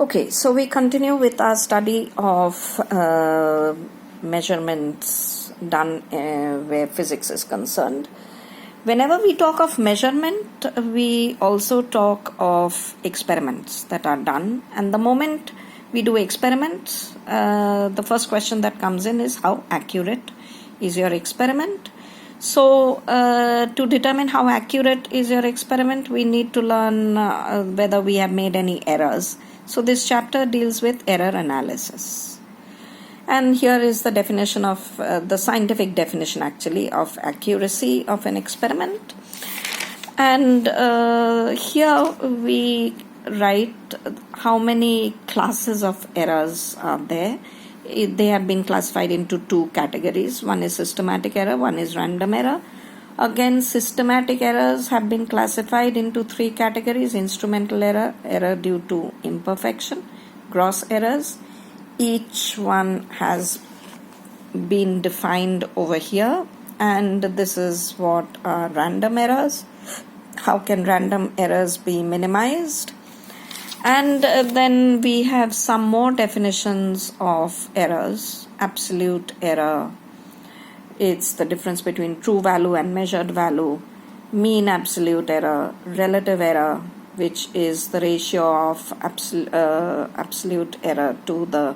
Okay, so we continue with our study of measurements done where physics is concerned. Whenever we talk of measurement, we also talk of experiments that are done. And the moment we do experiments, the first question that comes in is how accurate is your experiment? So to determine how accurate is your experiment, we need to learn whether we have made any errors. So this chapter deals with error analysis. And here is the definition of the scientific definition actually of accuracy of an experiment. And here we write how many classes of errors are there. They have been classified into two categories. One is systematic error, one is random error. Again, systematic errors have been classified into three categories: instrumental error, error due to imperfection, gross errors. Each one has been defined over here, and this is what are random errors. How can random errors be minimized? And then we have some more definitions of errors. Absolute error, it's the difference between true value and measured value. Mean absolute error, relative error, which is the ratio of absolute error to the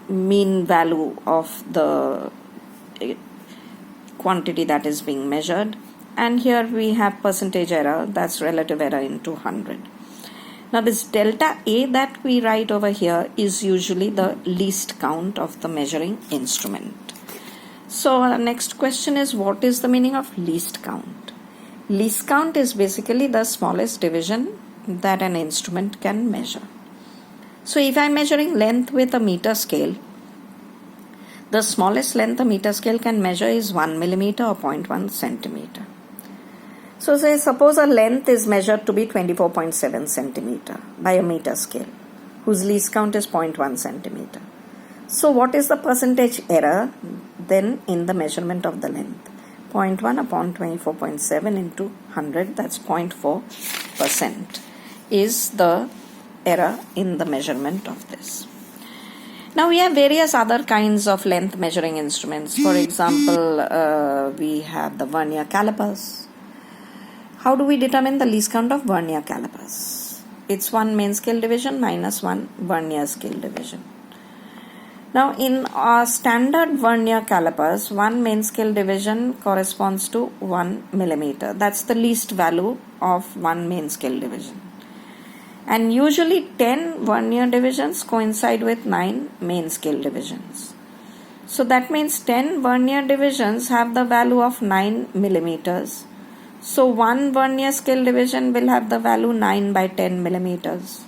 mean value of the quantity that is being measured. And here we have percentage error, that's relative error into 100. Now this delta A that we write over here is usually the least count of the measuring instrument. So our next question is, what is the meaning of least count? Least count is basically the smallest division that an instrument can measure. So if I'm measuring length with a meter scale, the smallest length a meter scale can measure is 1 millimeter or 0.1 centimeter. So suppose a length is measured to be 24.7 centimeter by a meter scale, whose least count is 0.1 centimeter. So what is the percentage error then in the measurement of the length? 0.1 upon 24.7 into 100, that's 0.4% is the error in the measurement of this. Now we have various other kinds of length measuring instruments. For example, we have the vernier calipers. How do we determine the least count of vernier calipers? It's 1 main scale division minus 1 vernier scale division. Now in our standard vernier calipers, 1 main scale division corresponds to 1 millimeter. That's the least value of 1 main scale division. And usually 10 vernier divisions coincide with 9 main scale divisions. So that means 10 vernier divisions have the value of 9 millimeters. So 1 vernier scale division will have the value 9 by 10 millimeters.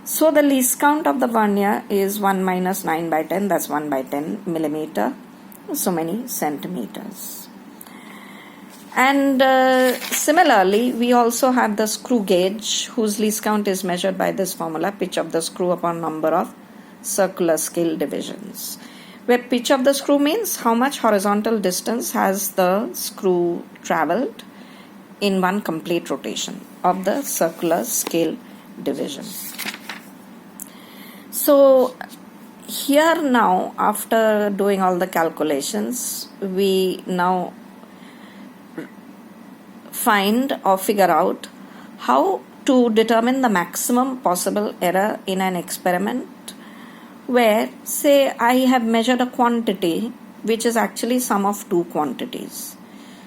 So the least count of the vernier is 1 minus 9 by 10, that's 1 by 10 millimeter, so many centimeters. And similarly, we also have the screw gauge, whose least count is measured by this formula, pitch of the screw upon number of circular scale divisions, where pitch of the screw means how much horizontal distance has the screw traveled in one complete rotation of the circular scale division. So here now, after doing all the calculations, we now find or figure out how to determine the maximum possible error in an experiment where, say, I have measured a quantity which is actually sum of two quantities.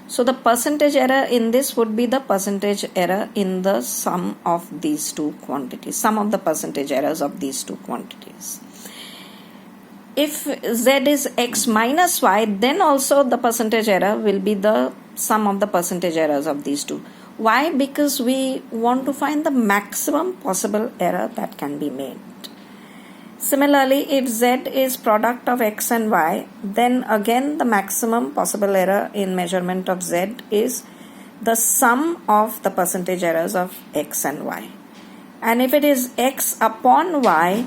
So the percentage error in this would be the percentage error in the sum of these two quantities, sum of the percentage errors of these two quantities. If z is x minus y, then also the percentage error will be the sum of the percentage errors of these two. Why? Because we want to find the maximum possible error that can be made. Similarly, if z is product of x and y, then again the maximum possible error in measurement of z is the sum of the percentage errors of x and y. And if it is x upon y,